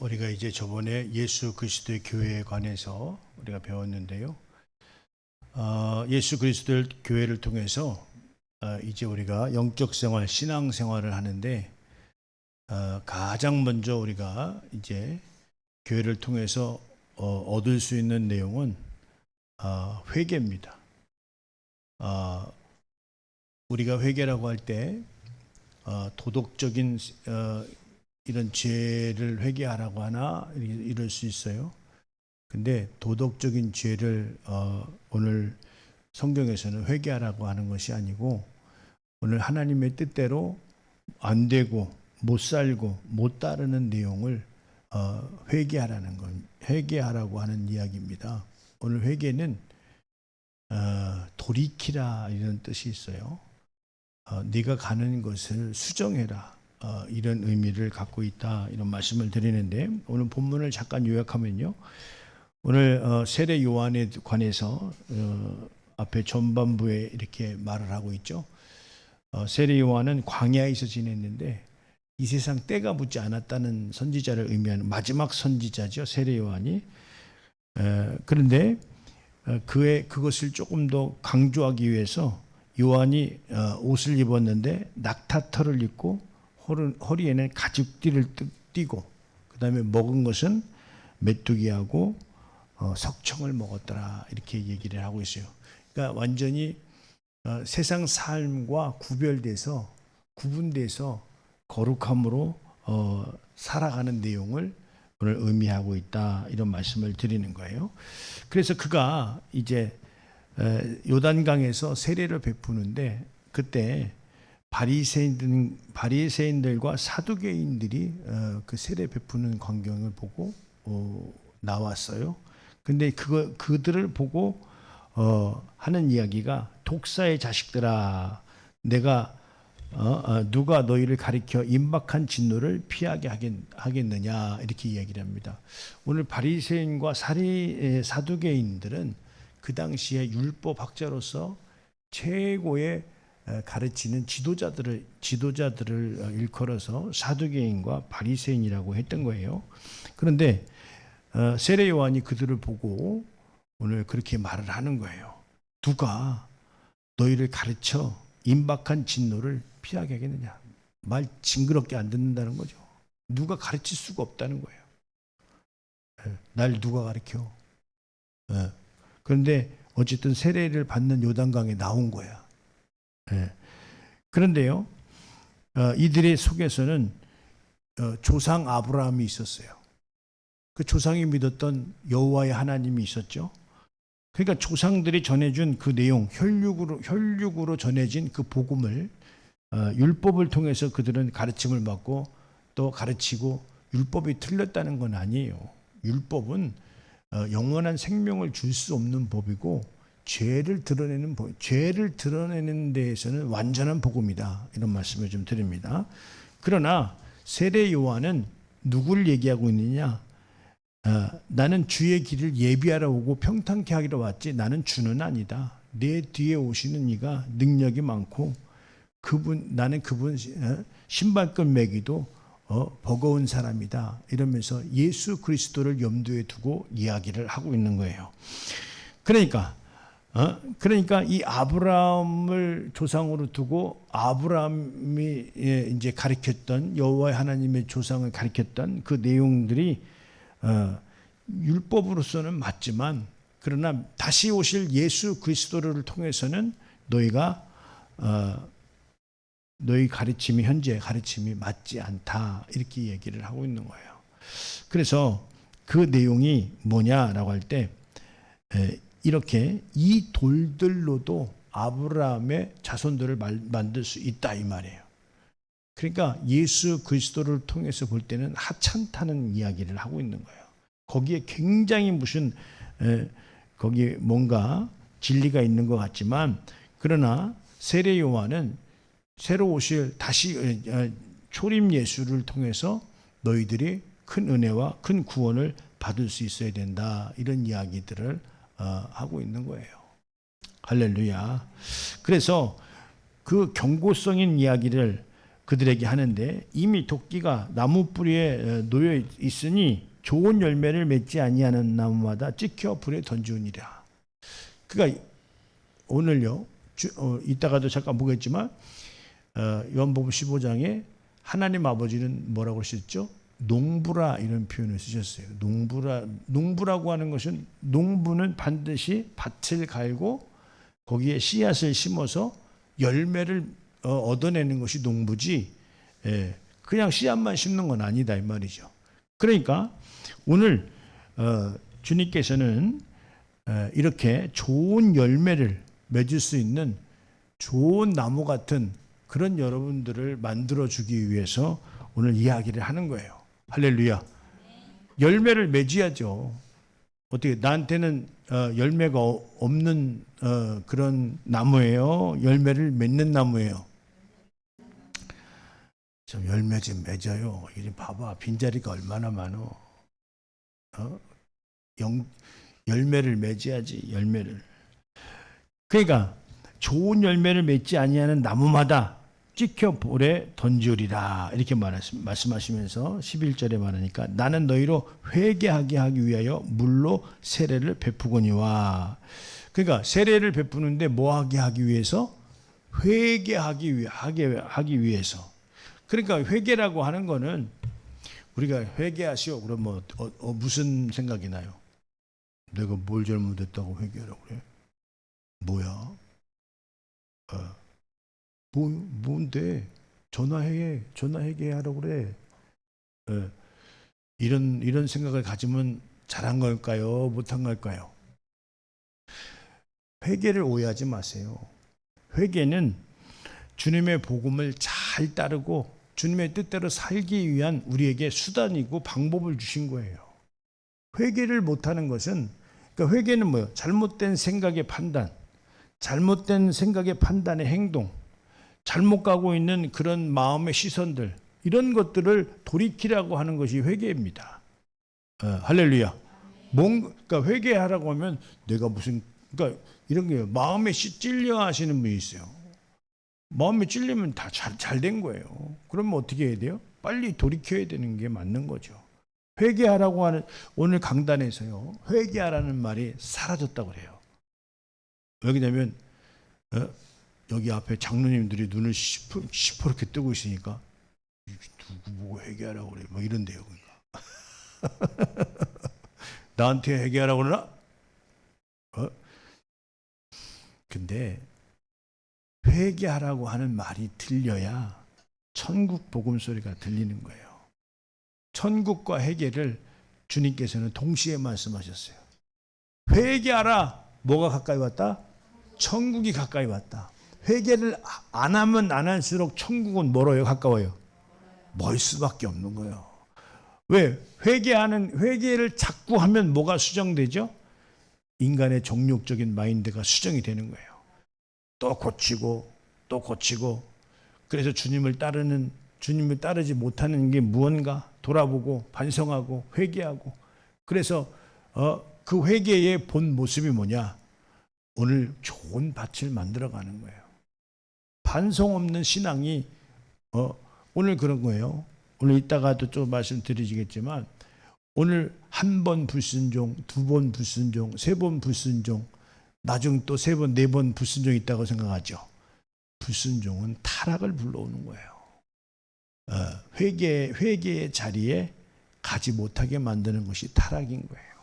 우리가 이제 저번에 예수 그리스도의 교회에 관해서 우리가 배웠는데요. 예수 그리스도의 교회를 통해서 이제 우리가 영적 생활, 신앙 생활을 하는데 가장 먼저 우리가 이제 교회를 통해서 얻을 수 있는 내용은 회개입니다. 우리가 회개라고 할 때 도덕적인 이런 죄를 회개하라고 하나 이럴 수 있어요. 근데 도덕적인 죄를 오늘 성경에서는 회개하라고 하는 것이 아니고 오늘 하나님의 뜻대로 안 되고 못 살고 못 따르는 내용을 회개하라는 건 회개하라고 하는 이야기입니다. 오늘 회개는 돌이키라 이런 뜻이 있어요. 네가 가는 것을 수정해라. 이런 의미를 갖고 있다 이런 말씀을 드리는데 오늘 본문을 잠깐 요약하면요. 오늘 세례 요한에 관해서 앞에 전반부에 이렇게 말을 하고 있죠. 세례 요한은 광야에서 지냈는데 이 세상 때가 묻지 않았다는 선지자를 의미하는 마지막 선지자죠. 세례 요한이. 그런데 그것을 조금 더 강조하기 위해서 요한이 옷을 입었는데 낙타털을 입고 허리에는 가죽띠를 띠고 그 다음에 먹은 것은 메뚜기하고 석청을 먹었더라 이렇게 얘기를 하고 있어요. 그러니까 완전히 세상 삶과 구분돼서 거룩함으로 살아가는 내용을 오늘 의미하고 있다 이런 말씀을 드리는 거예요. 그래서 그가 이제 요단강에서 세례를 베푸는데 그때 바리새인들과 사두개인들이 그 세례 베푸는 광경을 보고 나왔어요. 근데 그들을 보고 하는 이야기가 독사의 자식들아, 내가 누가 너희를 가리켜 임박한 진노를 피하게 하겠느냐 이렇게 이야기를 합니다. 오늘 바리새인과 사두개인들은 그 당시에 율법학자로서 최고의 가르치는 지도자들을 일컬어서 사두개인과 바리새인이라고 했던 거예요. 그런데 세례 요한이 그들을 보고 오늘 그렇게 말을 하는 거예요. 누가 너희를 가르쳐 임박한 진노를 피하게 하겠느냐. 말 징그럽게 안 듣는다는 거죠. 누가 가르칠 수가 없다는 거예요. 날 누가 가르쳐. 그런데 어쨌든 세례를 받는 요단강에 나온 거야. 그런데요, 이들의 속에서는 조상 아브라함이 있었어요. 그 조상이 믿었던 여호와의 하나님이 있었죠. 그러니까 조상들이 전해준 그 내용, 혈육으로 전해진 그 복음을 율법을 통해서 그들은 가르침을 받고 또 가르치고 율법이 틀렸다는 건 아니에요. 율법은 영원한 생명을 줄 수 없는 법이고 죄를 드러내는 데에서는 완전한 복음이다. 이런 말씀을 좀 드립니다. 그러나 세례 요한은 누구를 얘기하고 있느냐? 나는 주의 길을 예비하러 오고 평탄케 하기로 왔지 나는 주는 아니다. 내 뒤에 오시는 이가 능력이 많고 나는 그분 신발끈 매기도 버거운 사람이다. 이러면서 예수 그리스도를 염두에 두고 이야기를 하고 있는 거예요. 그러니까 이 아브라함을 조상으로 두고 아브라함이 이제 가르쳤던 여호와의 하나님의 조상을 가르쳤던 그 내용들이 율법으로서는 맞지만 그러나 다시 오실 예수 그리스도를 통해서는 너희가 너희 가르침이 현재 가르침이 맞지 않다 이렇게 얘기를 하고 있는 거예요. 그래서 그 내용이 뭐냐라고 할 때 이렇게 이 돌들로도 아브라함의 자손들을 만들 수 있다 이 말이에요. 그러니까 예수 그리스도를 통해서 볼 때는 하찮다는 이야기를 하고 있는 거예요. 거기에 굉장히 거기 뭔가 진리가 있는 것 같지만 그러나 세례 요한은 새로 오실 다시 초림 예수를 통해서 너희들이 큰 은혜와 큰 구원을 받을 수 있어야 된다 이런 이야기들을 하고 있는 거예요. 할렐루야. 그래서 그 경고성인 이야기를 그들에게 하는데 이미 도끼가 나무 뿌리에 놓여 있으니 좋은 열매를 맺지 아니하는 나무마다 찍혀 불에 던지우니라. 그러니까 오늘요, 이따가도 잠깐 보겠지만 요한복음 15장에 하나님 아버지는 뭐라고 하셨죠? 농부라 이런 표현을 쓰셨어요. 농부라고 하는 것은, 농부는 반드시 밭을 갈고 거기에 씨앗을 심어서 열매를 얻어내는 것이 농부지, 그냥 씨앗만 심는 건 아니다 이 말이죠. 그러니까 오늘 주님께서는 이렇게 좋은 열매를 맺을 수 있는 좋은 나무 같은 그런 여러분들을 만들어 주기 위해서 오늘 이야기를 하는 거예요. 할렐루야. 열매를 맺어야죠. 어떻게 나한테는 열매가 없는 그런 나무예요? 열매를 맺는 나무예요? 좀 열매 좀 맺어요. 이리 봐봐. 빈자리가 얼마나 많어. 열매를 맺어야지. 열매를. 그러니까 좋은 열매를 맺지 아니하는 나무마다 찍혀 불에 던지우리라 이렇게 말씀하시면서 11절에 말하니까 나는 너희로 회개하게 하기 위하여 물로 세례를 베푸거니와. 그러니까 세례를 베푸는데 뭐 하게 하기 위해서? 회개하기 위해서. 그러니까 회개라고 하는 거는 우리가 회개하시오 그러면 무슨 생각이 나요? 내가 뭘 잘못했다고 회개하라고 그래? 뭐야? 뭔데? 전화회개 하라고 그래. 이런 생각을 가지면 잘한 걸까요? 못한 걸까요? 회개를 오해하지 마세요. 회개는 주님의 복음을 잘 따르고 주님의 뜻대로 살기 위한 우리에게 수단이고 방법을 주신 거예요. 회개를 못하는 것은, 그러니까 회개는 뭐예요? 잘못된 생각의 판단, 잘못된 생각의 판단의 행동, 잘못 가고 있는 그런 마음의 시선들, 이런 것들을 돌이키라고 하는 것이 회개입니다. 할렐루야. 그러니까 회개하라고 하면 내가 그러니까 이런 게 마음에 찔려 하시는 분이 있어요. 마음에 찔리면 다 잘 된 거예요. 그러면 어떻게 해야 돼요? 빨리 돌이켜야 되는 게 맞는 거죠. 회개하라고 하는, 오늘 강단에서요, 회개하라는 말이 사라졌다고 그래요. 왜냐면 여기 앞에 장로님들이 눈을 시퍼렇게 뜨고 있으니까 누구 보고 회개하라고 그래 막 이런데요. 나한테 회개하라고 그러나? 근데 회개하라고 하는 말이 들려야 천국 복음 소리가 들리는 거예요. 천국과 회개를 주님께서는 동시에 말씀하셨어요. 회개하라. 뭐가 가까이 왔다? 천국이 가까이 왔다. 회개를 안 하면 안 할수록 천국은 멀어요? 가까워요? 멀 수밖에 없는 거예요. 왜? 회개를 자꾸 하면 뭐가 수정되죠? 인간의 정욕적인 마인드가 수정이 되는 거예요. 또 고치고 또 고치고. 그래서 주님을 따르지 못하는 게 무언가 돌아보고 반성하고 회개하고. 그래서 그 회개의 본 모습이 뭐냐? 오늘 좋은 밭을 만들어가는 거예요. 반성 없는 신앙이 오늘 그런 거예요. 오늘 이따가도 좀 말씀드리겠지만 오늘 한 번 불순종, 두 번 불순종, 세 번 불순종, 나중 또 세 번, 네 번 불순종이 있다고 생각하죠. 불순종은 타락을 불러오는 거예요. 회개의 자리에 가지 못하게 만드는 것이 타락인 거예요.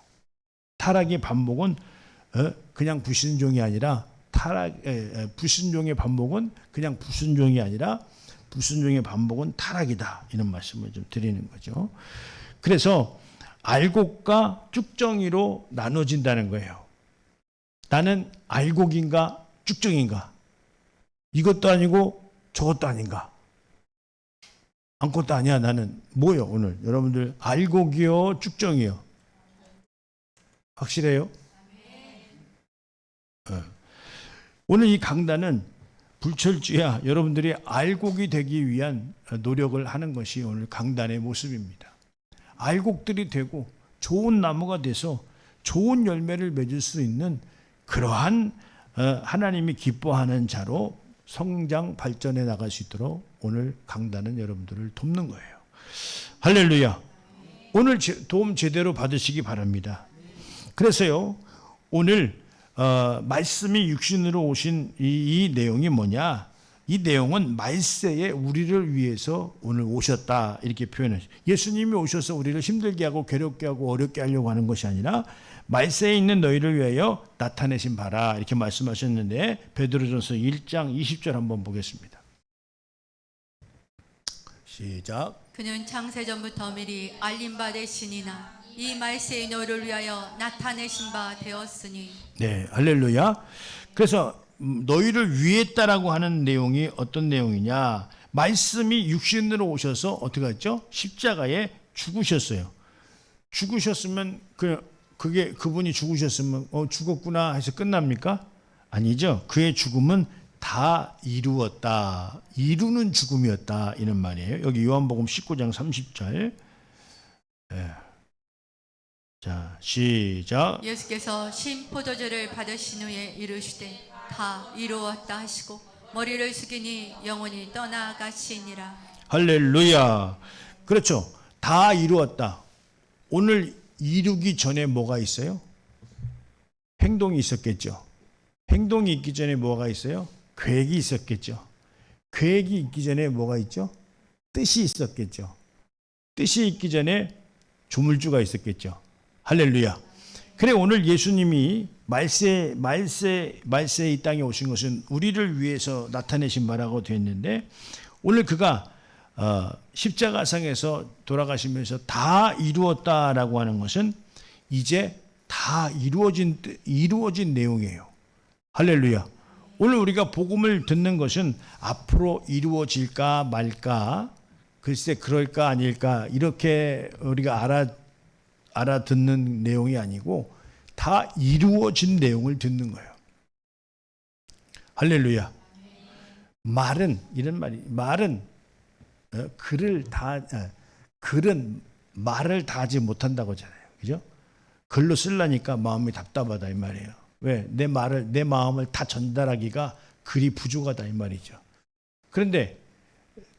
타락의 반복은 그냥 불순종이 아니라 불순종의 반복은 그냥 불순종이 아니라 불순종의 반복은 타락이다. 이런 말씀을 좀 드리는 거죠. 그래서 알곡과 쭉정이로 나눠진다는 거예요. 나는 알곡인가 쭉정인가? 이것도 아니고 저것도 아닌가? 아무것도 아니야. 나는 뭐요? 오늘 여러분들 알곡이요 쭉정이요? 확실해요? 오늘 이 강단은 불철주야 여러분들이 알곡이 되기 위한 노력을 하는 것이 오늘 강단의 모습입니다. 알곡들이 되고 좋은 나무가 돼서 좋은 열매를 맺을 수 있는 그러한 하나님이 기뻐하는 자로 성장 발전해 나갈 수 있도록 오늘 강단은 여러분들을 돕는 거예요. 할렐루야. 오늘 도움 제대로 받으시기 바랍니다. 그래서요, 오늘 말씀이 육신으로 오신 이 내용이 뭐냐? 이 내용은 말세에 우리를 위해서 오늘 오셨다 이렇게 표현해요. 예수님이 오셔서 우리를 힘들게 하고 괴롭게 하고 어렵게 하려고 하는 것이 아니라 말세에 있는 너희를 위하여 나타내신 바라 이렇게 말씀하셨는데, 베드로전서 1장 20절 한번 보겠습니다. 시작. 그는 창세전부터 미리 알린 바 되시니나 이 말세의 너희를 위하여 나타내신 바 되었으니. 네, 할렐루야. 그래서 너희를 위했다라고 하는 내용이 어떤 내용이냐? 말씀이 육신으로 오셔서 어떻게 했죠? 십자가에 죽으셨어요. 죽으셨으면 그분이 죽으셨으면 죽었구나 해서 끝납니까? 아니죠. 그의 죽음은 다 이루었다. 이루는 죽음이었다 이런 말이에요. 여기 요한복음 19장 30절. 네. 자, 시작. 예수께서 신포도주를 받으신 후에 이르시되 다 이루었다 하시고 머리를 숙이니 영혼이 떠나가시니라. 할렐루야. 그렇죠. 다 이루었다. 오늘 이루기 전에 뭐가 있어요? 행동이 있었겠죠. 행동이 있기 전에 뭐가 있어요? 계획이 있었겠죠. 계획이 있기 전에 뭐가 있죠? 뜻이 있었겠죠. 뜻이 있기 전에 조물주가 있었겠죠. 할렐루야. 그래, 오늘 예수님이 말세에 이 땅에 오신 것은 우리를 위해서 나타내신 바라고 되어 있는데, 오늘 그가 십자가상에서 돌아가시면서 다 이루었다라고 하는 것은 이제 다 이루어진 내용이에요. 할렐루야. 오늘 우리가 복음을 듣는 것은 앞으로 이루어질까 말까, 글쎄 그럴까 아닐까 이렇게 우리가 알아듣는 내용이 아니고 다 이루어진 내용을 듣는 거예요. 할렐루야. 말은 이런 말은 글은 말을 다 하지 못한다고 하잖아요. 그죠? 글로 쓰려니까 마음이 답답하다 이 말이에요. 왜? 내 마음을 다 전달하기가 글이 부족하다 이 말이죠. 그런데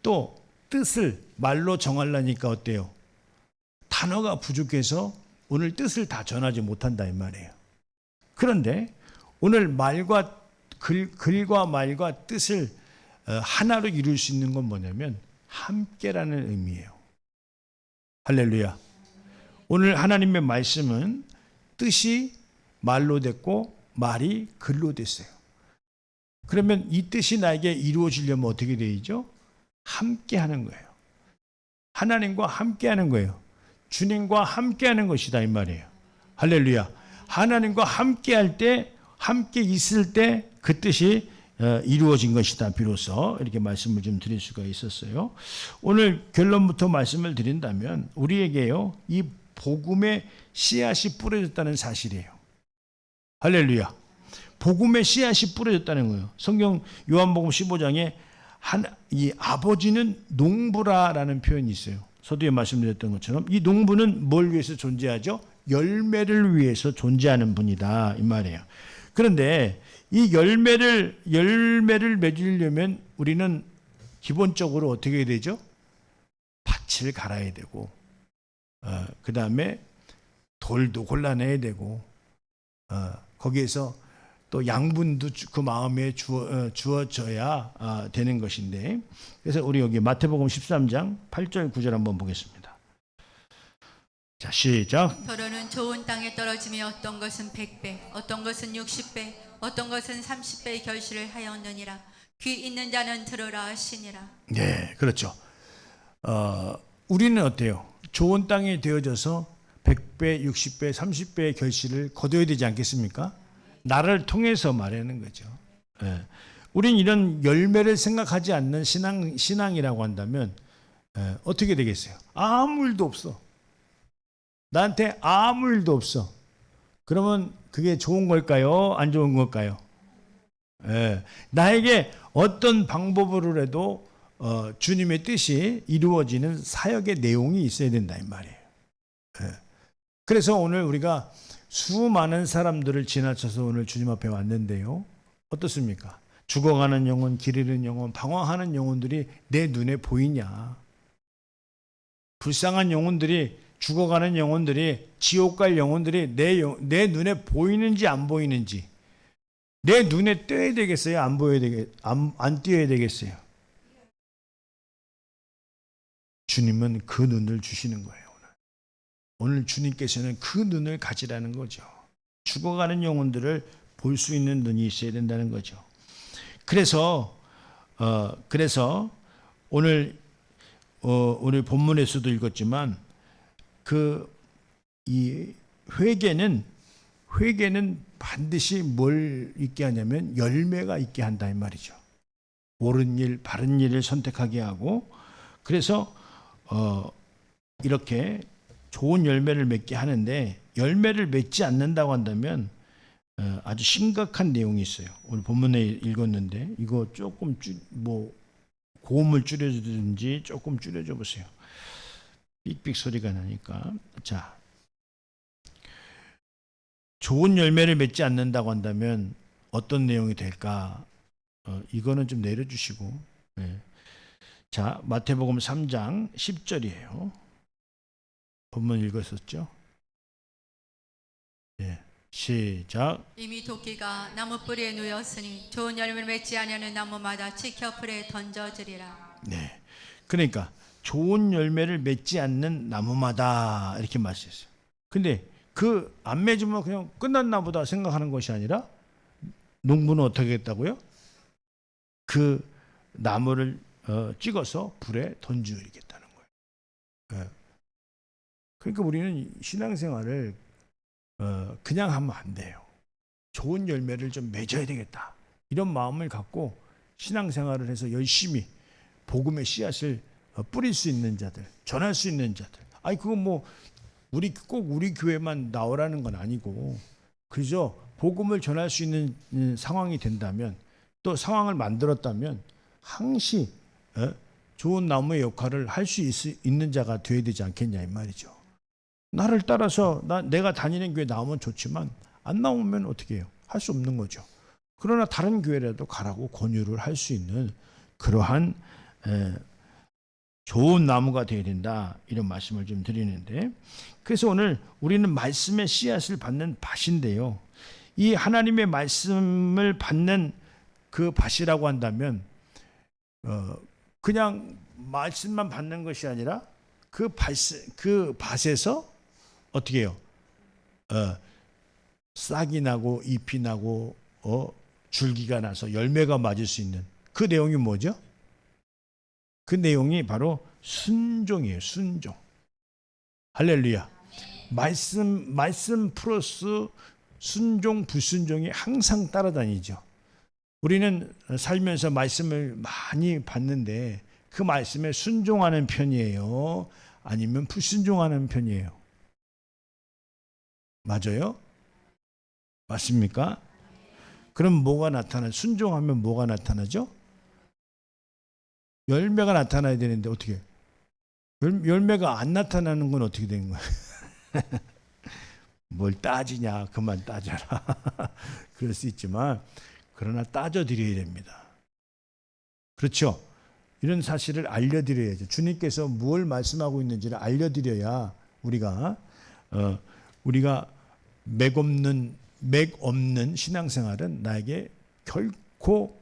또 뜻을 말로 정하려니까 어때요? 단어가 부족해서 오늘 뜻을 다 전하지 못한다 이 말이에요. 그런데 오늘 글과 말과 뜻을 하나로 이룰 수 있는 건 뭐냐면 함께라는 의미예요. 할렐루야. 오늘 하나님의 말씀은 뜻이 말로 됐고 말이 글로 됐어요. 그러면 이 뜻이 나에게 이루어지려면 어떻게 되죠? 함께 하는 거예요. 하나님과 함께 하는 거예요. 주님과 함께 하는 것이다 이 말이에요. 할렐루야. 하나님과 함께 할 때, 함께 있을 때 그 뜻이 이루어진 것이다. 비로소 이렇게 말씀을 좀 드릴 수가 있었어요. 오늘 결론부터 말씀을 드린다면 우리에게요, 이 복음의 씨앗이 뿌려졌다는 사실이에요. 할렐루야. 복음의 씨앗이 뿌려졌다는 거예요. 성경 요한복음 15장에 이 아버지는 농부라라는 표현이 있어요. 서두에 말씀드렸던 것처럼 이 농부는 뭘 위해서 존재하죠? 열매를 위해서 존재하는 분이다 이 말이에요. 그런데 이 열매를 맺으려면 우리는 기본적으로 어떻게 해야 되죠? 밭을 갈아야 되고, 그 다음에 돌도 골라내야 되고, 거기에서 또 양분도 그 마음에 주어져야 되는 것인데, 그래서 우리 여기 마태복음 13장 8절 9절 한번 보겠습니다. 자, 시작. 더러는 좋은 땅에 떨어지며 어떤 것은 100배, 어떤 것은 60배, 어떤 것은 30배의 결실을 하였느니라. 귀 있는 자는 들으라 하시니라. 네, 그렇죠. 우리는 어때요? 좋은 땅에 되어져서 100배, 60배, 30배의 결실을 거둬야 되지 않겠습니까? 나를 통해서 말하는 거죠. 네. 우린 이런 열매를 생각하지 않는 신앙이라고 한다면 어떻게 되겠어요? 아무 일도 없어. 나한테 아무 일도 없어. 그러면 그게 좋은 걸까요? 안 좋은 걸까요? 나에게 어떤 방법으로 해도 주님의 뜻이 이루어지는 사역의 내용이 있어야 된다 이 말이에요. 그래서 오늘 우리가 수많은 사람들을 지나쳐서 오늘 주님 앞에 왔는데요. 어떻습니까? 죽어가는 영혼, 길 잃은 영혼, 방황하는 영혼들이 내 눈에 보이냐? 불쌍한 영혼들이, 죽어가는 영혼들이, 지옥 갈 영혼들이 내 눈에 보이는지 안 보이는지, 내 눈에 띄어야 되겠어요? 안 띄어야 되겠어요? 주님은 그 눈을 주시는 거예요. 오늘 주님께서는 그 눈을 가지라는 거죠. 죽어가는 영혼들을 볼 수 있는 눈이 있어야 된다는 거죠. 그래서 오늘 본문에서도 읽었지만 이 회개는 반드시 뭘 있게 하냐면 열매가 있게 한다 이 말이죠. 옳은 일, 바른 일을 선택하게 하고, 그래서 이렇게 좋은 열매를 맺게 하는데, 열매를 맺지 않는다고 한다면 아주 심각한 내용이 있어요. 오늘 본문에 읽었는데 이거 조금 고음을 줄여주든지 조금 줄여줘 보세요. 삑삑 소리가 나니까. 자, 좋은 열매를 맺지 않는다고 한다면 어떤 내용이 될까? 이거는 좀 내려주시고. 네. 자, 마태복음 3장 10절이에요. 본문 읽었었죠? 네. 시작. 이미 도끼가 나무 뿌리에 누였으니 좋은 열매를 맺지 아니하는 나무마다 지켜 불에 던져지리라. 네. 그러니까 좋은 열매를 맺지 않는 나무마다 이렇게 말씀했어요. 근데 그 안 맺으면 그냥 끝났나 보다 생각하는 것이 아니라 농부는 어떻게 했다고요? 그 나무를 찍어서 불에 던져야겠다는 거예요. 그러니까 우리는 신앙생활을 그냥 하면 안 돼요. 좋은 열매를 좀 맺어야 되겠다, 이런 마음을 갖고 신앙생활을 해서 열심히 복음의 씨앗을 뿌릴 수 있는 자들, 전할 수 있는 자들. 아니 그건 뭐 꼭 우리 교회만 나오라는 건 아니고, 그저 복음을 전할 수 있는 상황이 된다면, 또 상황을 만들었다면 항시 좋은 나무의 역할을 할 수 있는 자가 되어야 되지 않겠냐 이 말이죠. 나를 따라서 내가 다니는 교회 나오면 좋지만 안 나오면 어떻게 해요? 할 수 없는 거죠. 그러나 다른 교회라도 가라고 권유를 할 수 있는 그러한 좋은 나무가 되어야 된다, 이런 말씀을 좀 드리는데, 그래서 오늘 우리는 말씀의 씨앗을 받는 밭인데요, 이 하나님의 말씀을 받는 그 밭이라고 한다면 그냥 말씀만 받는 것이 아니라 그 밭에서 어떻게 해요? 싹이 나고 잎이 나고 줄기가 나서 열매가 맺을 수 있는 그 내용이 뭐죠? 그 내용이 바로 순종이에요. 순종. 할렐루야. 말씀 플러스 순종, 불순종이 항상 따라다니죠. 우리는 살면서 말씀을 많이 받는데 그 말씀에 순종하는 편이에요? 아니면 불순종하는 편이에요? 맞아요? 맞습니까? 그럼 뭐가 순종하면 뭐가 나타나죠? 열매가 나타나야 되는데 어떻게? 열매가 안 나타나는 건 어떻게 되는 거야? 뭘 따지냐, 그만 따져라. 그럴 수 있지만 그러나 따져드려야 됩니다. 그렇죠? 이런 사실을 알려드려야죠. 주님께서 무엇을 말씀하고 있는지를 알려드려야 우리가 맥 없는 신앙생활은 나에게 결코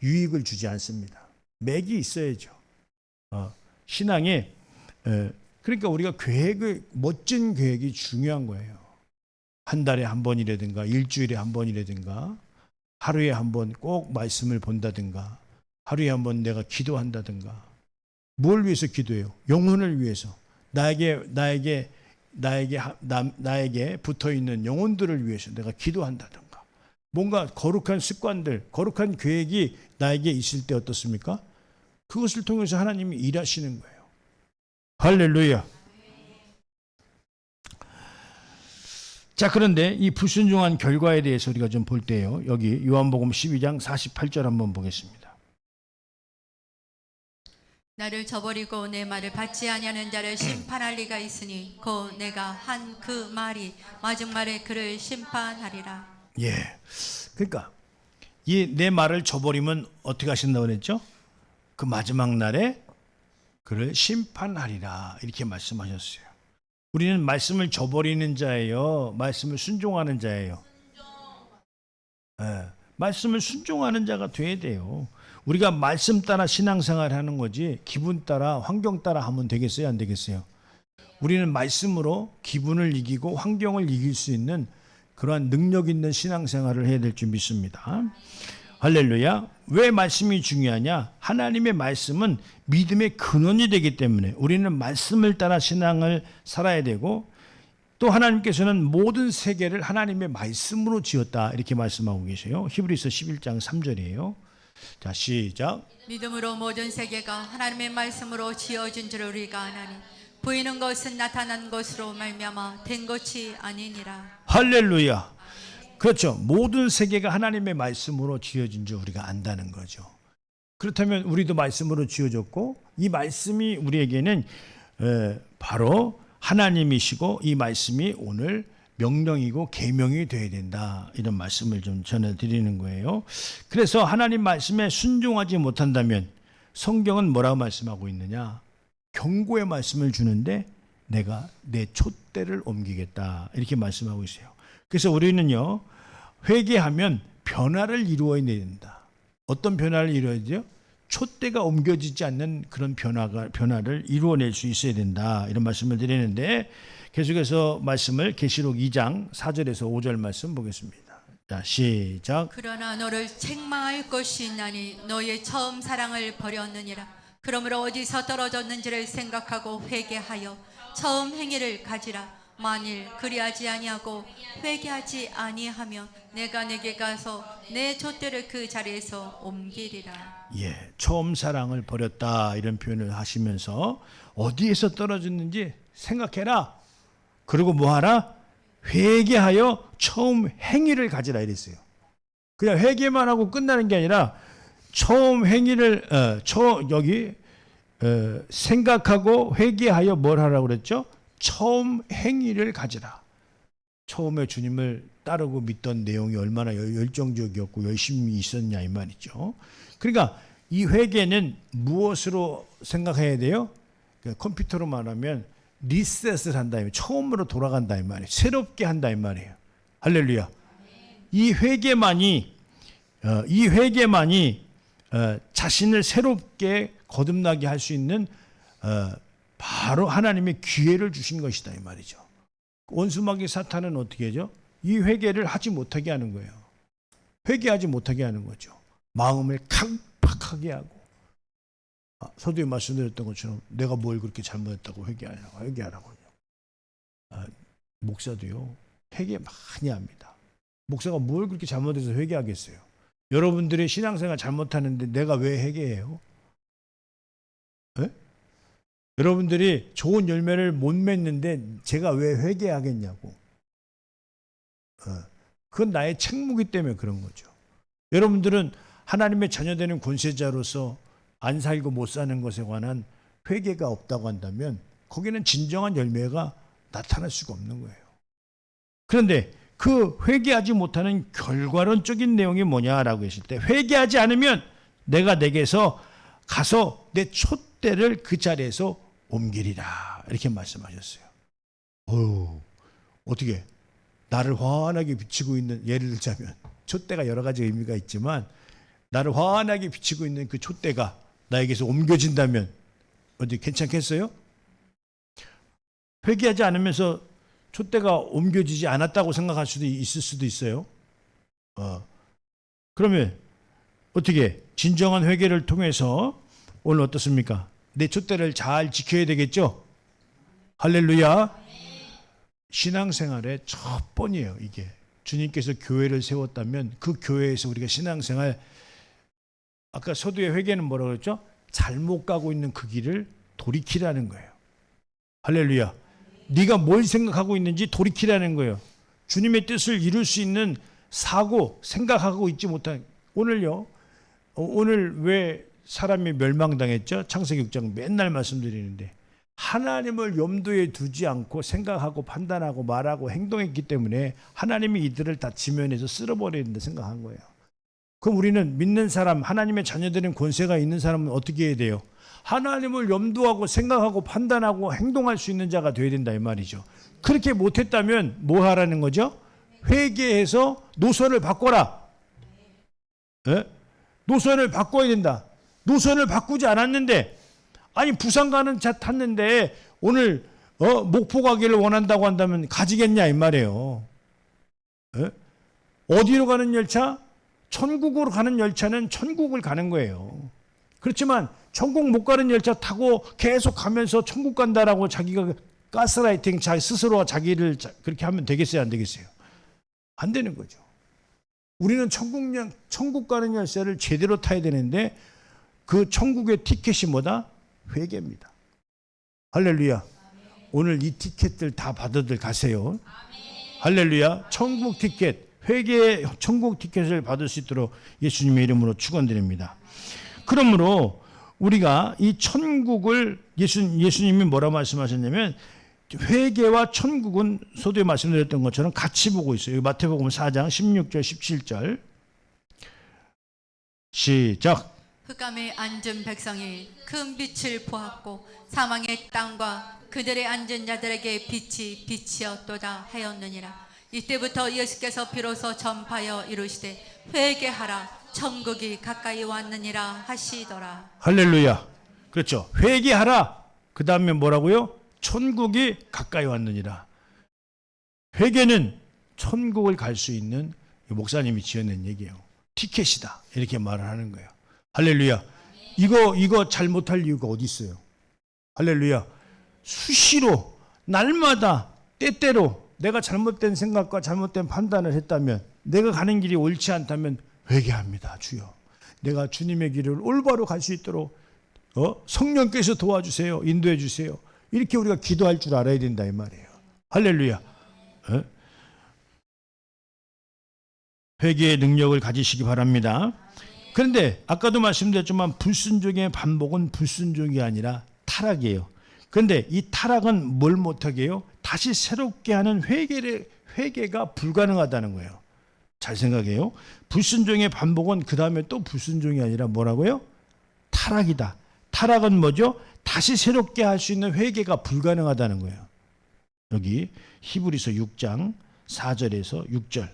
유익을 주지 않습니다. 맥이 있어야죠. 신앙에 그러니까 우리가 멋진 계획이 중요한 거예요. 한 달에 한 번이라든가 일주일에 한 번이라든가 하루에 한 번 꼭 말씀을 본다든가 하루에 한 번 내가 기도한다든가. 뭘 위해서 기도해요? 영혼을 위해서. 나에게 붙어 있는 영혼들을 위해서 내가 기도한다든가. 뭔가 거룩한 습관들, 거룩한 계획이 나에게 있을 때 어떻습니까? 그것을 통해서 하나님이 일하시는 거예요. 할렐루야. 자, 그런데 이 불순종한 결과에 대해서 우리가 좀 볼 때요, 여기 요한복음 12장 48절 한번 보겠습니다. 나를 저버리고 내 말을 받지 아니하는 자를 심판할 리가 있으니 곧 내가 한 그 말이 마지막에 그를 심판하리라. 예. 그러니까 이 내 말을 저버리면 어떻게 하신다고 그랬죠? 그 마지막 날에 그를 심판하리라 이렇게 말씀하셨어요. 우리는 말씀을 저버리는 자예요, 말씀을 순종하는 자예요? 네, 말씀을 순종하는 자가 돼야 돼요. 우리가 말씀 따라 신앙생활을 하는 거지 기분 따라 환경 따라 하면 되겠어요, 안 되겠어요? 우리는 말씀으로 기분을 이기고 환경을 이길 수 있는 그러한 능력 있는 신앙생활을 해야 될 줄 믿습니다. 할렐루야. 왜 말씀이 중요하냐? 하나님의 말씀은 믿음의 근원이 되기 때문에 우리는 말씀을 따라 신앙을 살아야 되고, 또 하나님께서는 모든 세계를 하나님의 말씀으로 지었다 이렇게 말씀하고 계세요. 히브리서 11장 3절이에요. 자, 시작. 믿음으로 모든 세계가 하나님의 말씀으로 지어진 줄 우리가 아나니 보이는 것은 나타난 것으로 말미암아 된 것이 아니니라. 할렐루야. 그렇죠. 모든 세계가 하나님의 말씀으로 지어진 줄 우리가 안다는 거죠. 그렇다면 우리도 말씀으로 지어졌고, 이 말씀이 우리에게는 바로 하나님이시고, 이 말씀이 오늘 명령이고 계명이 되어야 된다, 이런 말씀을 좀 전해드리는 거예요. 그래서 하나님 말씀에 순종하지 못한다면 성경은 뭐라고 말씀하고 있느냐? 경고의 말씀을 주는데 내가 내 촛대를 옮기겠다 이렇게 말씀하고 있어요. 그래서 우리는요, 회개하면 변화를 이루어야 된다. 어떤 변화를 이루어야 돼요? 촛대가 옮겨지지 않는 그런 변화를 이루어낼 수 있어야 된다, 이런 말씀을 드리는데, 계속해서 말씀을 계시록 2장 4절에서 5절 말씀 보겠습니다. 자, 시작. 그러나 너를 책망할 것이 있나니 너의 처음 사랑을 버렸느니라. 그러므로 어디서 떨어졌는지를 생각하고 회개하여 처음 행위를 가지라. 만일 그리하지 아니하고 회개하지 아니하면 내가 내게 가서 내 촛대를 그 자리에서 옮기리라. 예, 처음 사랑을 버렸다 이런 표현을 하시면서 어디에서 떨어졌는지 생각해라. 그리고 뭐하라? 회개하여 처음 행위를 가지라 이랬어요. 그냥 회개만 하고 끝나는 게 아니라 처음 행위를 생각하고 회개하여 뭘 하라고 그랬죠? 처음 행위를 가지라. 처음에 주님을 따르고 믿던 내용이 얼마나 열정적이었고 열심히 있었냐 이 말이죠. 그러니까 이 회개는 무엇으로 생각해야 돼요? 컴퓨터로 말하면 리셋을 한다, 처음으로 돌아간다 이 말이에요. 새롭게 한다 이 말이에요. 할렐루야. 이 회개만이 자신을 새롭게 거듭나게 할 수 있는 바로 하나님의 기회를 주신 것이다 이 말이죠. 원수마귀 사탄은 어떻게 하죠? 이 회개를 하지 못하게 하는 거예요. 회개하지 못하게 하는 거죠. 마음을 강팍하게 하고, 서두에 말씀드렸던 것처럼 내가 뭘 그렇게 잘못했다고 회개하라고요. 목사도요, 회개 많이 합니다. 목사가 뭘 그렇게 잘못해서 회개하겠어요? 여러분들의 신앙생활 잘못하는데 내가 왜 회개해요? 에? 여러분들이 좋은 열매를 못 맺는데 제가 왜 회개하겠냐고. 그건 나의 책무기 때문에 그런 거죠. 여러분들은 하나님의 자녀되는 권세자로서 안 살고 못 사는 것에 관한 회개가 없다고 한다면 거기는 진정한 열매가 나타날 수가 없는 거예요. 그런데 그 회개하지 못하는 결과론적인 내용이 뭐냐라고 했을 때, 회개하지 않으면 내가 내게서 가서 내 촛대를 그 자리에서 옮기리라 이렇게 말씀하셨어요. 어떻게 나를 환하게 비치고 있는, 예를 들자면 촛대가 여러 가지 의미가 있지만 나를 환하게 비치고 있는 그 촛대가 나에게서 옮겨진다면 어디 괜찮겠어요? 회개하지 않으면서 촛대가 옮겨지지 않았다고 생각할 수도 있을 수도 있어요. 그러면 어떻게 진정한 회개를 통해서 오늘 어떻습니까? 내 촛대를 잘 지켜야 되겠죠? 할렐루야. 신앙생활의 첫 번이에요. 이게 주님께서 교회를 세웠다면 그 교회에서 우리가 신앙생활, 아까 서두에 회개는 뭐라고 그랬죠? 잘못 가고 있는 그 길을 돌이키라는 거예요. 할렐루야. 네가 뭘 생각하고 있는지 돌이키라는 거예요. 주님의 뜻을 이룰 수 있는 사고, 생각하고 있지 못한, 오늘 왜 사람이 멸망당했죠? 창세기 6장 맨날 말씀드리는데, 하나님을 염두에 두지 않고 생각하고 판단하고 말하고 행동했기 때문에 하나님이 이들을 다 지면에서 쓸어버리는데 생각한 거예요. 그럼 우리는 믿는 사람, 하나님의 자녀들인 권세가 있는 사람은 어떻게 해야 돼요? 하나님을 염두하고 생각하고 판단하고 행동할 수 있는 자가 되어야 된다 이 말이죠. 그렇게 못했다면 뭐 하라는 거죠? 회개해서 노선을 바꿔라. 예? 노선을 바꿔야 된다. 노선을 바꾸지 않았는데, 아니 부산 가는 차 탔는데 오늘 목포 가기를 원한다고 한다면 가지겠냐 이 말이에요. 예? 어디로 가는 열차? 천국으로 가는 열차는 천국을 가는 거예요. 그렇지만 천국 못 가는 열차 타고 계속 가면서 천국 간다라고 자기가 가스라이팅, 자기 스스로가 자기를 그렇게 하면 되겠어요, 안 되겠어요? 안 되는 거죠. 우리는 천국 가는 열차를 제대로 타야 되는데 그 천국의 티켓이 뭐다? 회개입니다. 할렐루야. 오늘 이 티켓들 다 받아들 가세요. 할렐루야. 천국 티켓, 회개의 천국 티켓을 받을 수 있도록 예수님의 이름으로 축원드립니다. 그러므로 우리가 이 천국을 예수님이 뭐라 말씀하셨냐면 회개와 천국은 소도에 말씀드렸던 것처럼 같이 보고 있어요. 마태복음 4장 16절 17절 시작. 흑암에 앉은 백성이 큰 빛을 보았고 사망의 땅과 그들의 앉은 자들에게 빛이 빛이었도다 하였느니라. 이때부터 예수께서 비로소 전파하여 이르시되 회개하라 천국이 가까이 왔느니라 하시더라. 할렐루야. 그렇죠. 회개하라. 그 다음에 뭐라고요? 천국이 가까이 왔느니라. 회개는 천국을 갈 수 있는 목사님이 지어낸 얘기예요. 티켓이다. 이렇게 말을 하는 거예요. 할렐루야. 이거 잘못할 이유가 어디 있어요? 할렐루야. 수시로 날마다 때때로 내가 잘못된 생각과 잘못된 판단을 했다면, 내가 가는 길이 옳지 않다면 회개합니다. 주여, 내가 주님의 길을 올바로 갈 수 있도록 성령께서 도와주세요. 인도해 주세요. 이렇게 우리가 기도할 줄 알아야 된다 이 말이에요. 할렐루야. 회개의 능력을 가지시기 바랍니다. 그런데 아까도 말씀드렸지만 불순종의 반복은 불순종이 아니라 타락이에요. 그런데 이 타락은 뭘 못하게 해요? 다시 새롭게 하는 회개가 불가능하다는 거예요. 잘 생각해요. 불순종의 반복은 그 다음에 또 불순종이 아니라 뭐라고요? 타락이다. 타락은 뭐죠? 다시 새롭게 할 수 있는 회개가 불가능하다는 거예요. 여기 히브리서 6장 4절에서 6절.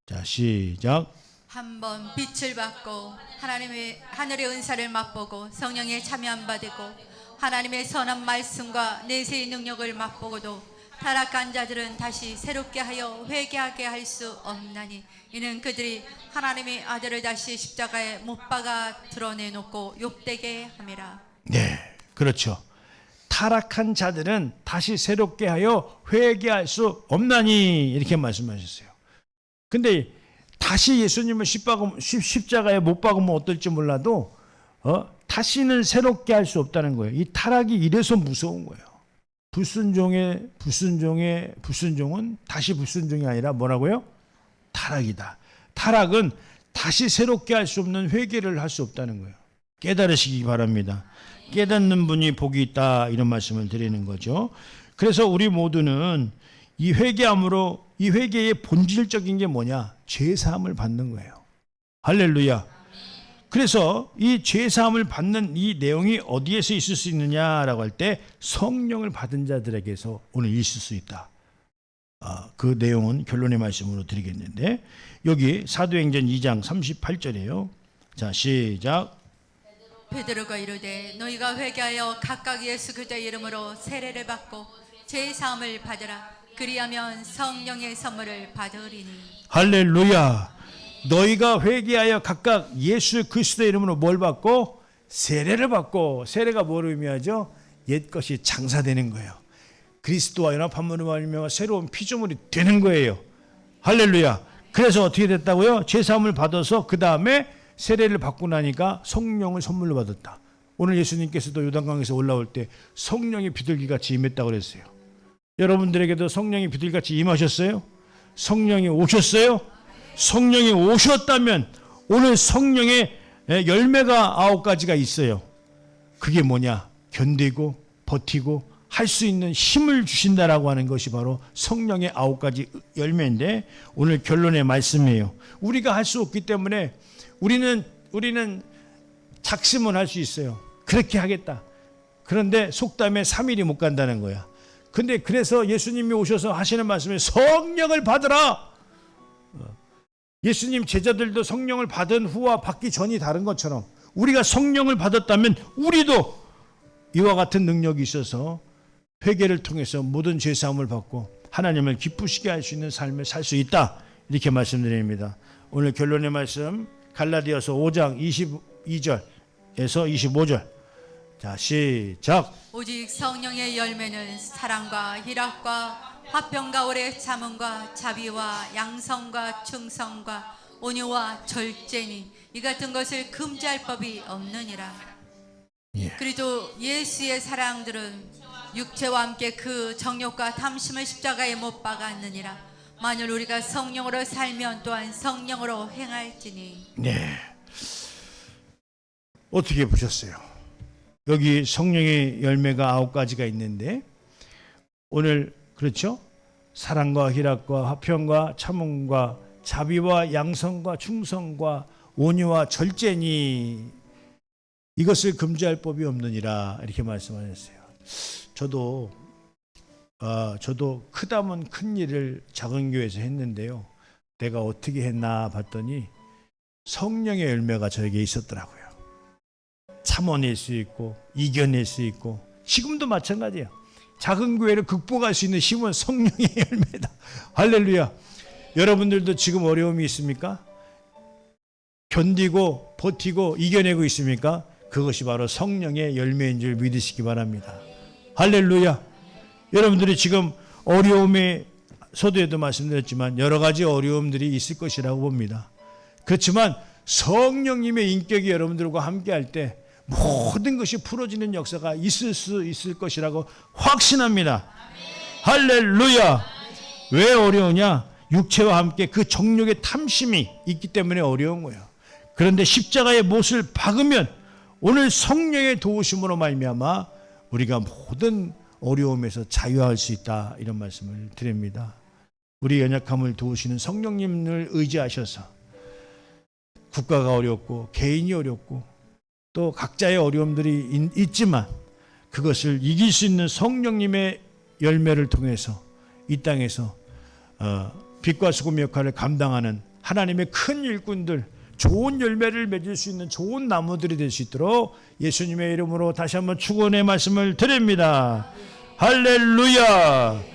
자, 시작. 한번 빛을 받고 하나님의 하늘의 은사를 맛보고 성령에 참여함 받고 하나님의 선한 말씀과 내세의 능력을 맛보고도 타락한 자들은 다시 새롭게 하여 회개하게 할 수 없나니 이는 그들이 하나님의 아들을 다시 십자가에 못 박아 드러내놓고 욕되게 함이라. 네, 그렇죠. 타락한 자들은 다시 새롭게 하여 회개할 수 없나니 이렇게 말씀하셨어요. 근데 다시 예수님을 십자가에 못 박으면 어떨지 몰라도 다시는 새롭게 할 수 없다는 거예요. 이 타락이 이래서 무서운 거예요. 불순종은 다시 불순종이 아니라 뭐라고요? 타락이다. 타락은 다시 새롭게 할 수 없는 회개를 할 수 없다는 거예요. 깨달으시기 바랍니다. 깨닫는 분이 복이 있다 이런 말씀을 드리는 거죠. 그래서 우리 모두는 이 회개함으로 이 회개의 본질적인 게 뭐냐? 죄사함을 받는 거예요. 할렐루야. 그래서 이 죄사함을 받는 이 내용이 어디에서 있을 수 있느냐라고 할 때 성령을 받은 자들에게서 오늘 있을 수 있다. 그 내용은 결론의 말씀으로 드리겠는데 여기 사도행전 2장 38절이에요. 자, 시작. 베드로가 이르되 너희가 회개하여 각각 예수 그리스도의 이름으로 세례를 받고 죄사함을 받으라. 그리하면 성령의 선물을 받으리니. 할렐루야. 너희가 회개하여 각각 예수 그리스도의 이름으로 뭘 받고? 세례를 받고. 세례가 뭘 의미하죠? 옛것이 장사되는 거예요. 그리스도와 연합함으로 말미암아 새로운 피조물이 되는 거예요. 할렐루야. 그래서 어떻게 됐다고요? 죄사함을 받아서 그 다음에 세례를 받고 나니까 성령을 선물로 받았다. 오늘 예수님께서도 요단강에서 올라올 때 성령이 비둘기같이 임했다고 그랬어요. 여러분들에게도 성령이 비둘기같이 임하셨어요? 성령이 오셨어요? 성령이 오셨다면 오늘 성령의 열매가 9가지가 있어요. 그게 뭐냐? 견디고 버티고 할 수 있는 힘을 주신다라고 하는 것이 바로 성령의 9가지 열매인데 오늘 결론의 말씀이에요. 우리가 할 수 없기 때문에 우리는 작심은 할 수 있어요. 그렇게 하겠다. 그런데 속담에 3일이 못 간다는 거야. 근데 그래서 예수님이 오셔서 하시는 말씀에 성령을 받으라. 예수님 제자들도 성령을 받은 후와 받기 전이 다른 것처럼 우리가 성령을 받았다면 우리도 이와 같은 능력이 있어서 회개를 통해서 모든 죄사함을 받고 하나님을 기쁘시게 할 수 있는 삶을 살 수 있다. 이렇게 말씀드립니다. 오늘 결론의 말씀 갈라디아서 5장 22절에서 25절. 자, 시작. 오직 성령의 열매는 사랑과 희락과 화평과 오래 참음과 자비와 양성과 충성과 온유와 절제니 이 같은 것을 금지할 법이 없느니라. 예. 그리고 예수의 사랑들은 육체와 함께 그 정욕과 탐심을 십자가에 못 박았느니라. 만일 우리가 성령으로 살면 또한 성령으로 행할지니. 네. 어떻게 보셨어요? 여기 성령의 열매가 9가지가 있는데 오늘 그렇죠? 사랑과 희락과 화평과 참음과 자비와 양성과 충성과 온유와 절제니 이것을 금지할 법이 없느니라 이렇게 말씀하셨어요. 저도 크다면 큰 일을 작은 교회에서 했는데요. 내가 어떻게 했나 봤더니 성령의 열매가 저에게 있었더라고요. 참아낼 수 있고 이겨낼 수 있고 지금도 마찬가지예요. 작은 교회를 극복할 수 있는 힘은 성령의 열매다. 할렐루야. 여러분들도 지금 어려움이 있습니까? 견디고 버티고 이겨내고 있습니까? 그것이 바로 성령의 열매인 줄 믿으시기 바랍니다. 할렐루야. 여러분들이 지금 어려움에 서두에도 말씀드렸지만 여러 가지 어려움들이 있을 것이라고 봅니다. 그렇지만 성령님의 인격이 여러분들과 함께할 때 모든 것이 풀어지는 역사가 있을 수 있을 것이라고 확신합니다. 할렐루야. 왜 어려우냐? 육체와 함께 그 정욕의 탐심이 있기 때문에 어려운 거예요. 그런데 십자가의 못을 박으면 오늘 성령의 도우심으로 말미암아 우리가 모든 어려움에서 자유할 수 있다. 이런 말씀을 드립니다. 우리 연약함을 도우시는 성령님을 의지하셔서 국가가 어렵고 개인이 어렵고 또 각자의 어려움들이 있지만 그것을 이길 수 있는 성령님의 열매를 통해서 이 땅에서 빛과 소금 역할을 감당하는 하나님의 큰 일꾼들, 좋은 열매를 맺을 수 있는 좋은 나무들이 될 수 있도록 예수님의 이름으로 다시 한번 축원의 말씀을 드립니다. 할렐루야.